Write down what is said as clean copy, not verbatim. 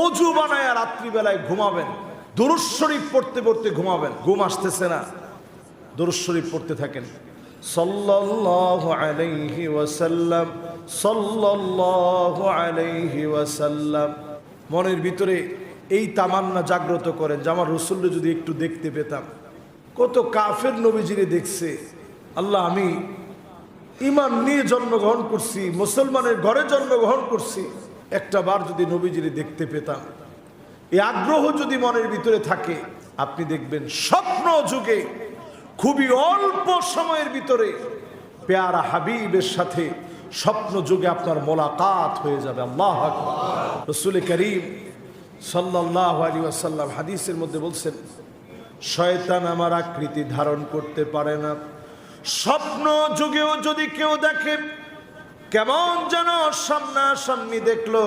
অজু বানায় রাত্রিবেলায় ঘুমাবেন, দুরূদ শরীফ পড়তে পড়তে ঘুমাবেন। ঘুম আসতেছে না, দুরূদ শরীফ পড়তে থাকেন, সাল্লাল্লাহু আলাইহি ওয়াসাল্লাম, সাল্লাল্লাহু আলাইহি ওয়াসাল্লাম। মনের ভিতরে এই তামান্না জাগ্রত করেন যে আমার রাসূলকে যদি একটু দেখতে পেতাম। কত কাফের নবীজিরে দেখছে, আল্লাহ আমি ঈমান নিয়ে জন্মগ্রহণ করছি, মুসলমানের ঘরে জন্মগ্রহণ করছি, একটা বার যদি নবীজিরে দেখতে পেতাম। এই আগ্রহ যদি মনের ভিতরে থাকে, আপনি দেখবেন স্বপ্ন যুগে খুবই অল্প সময়ের ভিতরে পেয়ারা হাবিবের সাথে স্বপ্ন যুগে আপনার মোলাকাত হয়ে যাবে। আল্লাহু আকবার। রাসূল করিম সাল্লাল্লাহু আলাইহি ওয়াসাল্লাম হাদিসের মধ্যে বলছেন, শয়তান আমার আকৃতি ধারণ করতে পারে না। স্বপ্ন যুগেও যদি কেউ দেখে কেমন যেন সামনাসামনি দেখলো,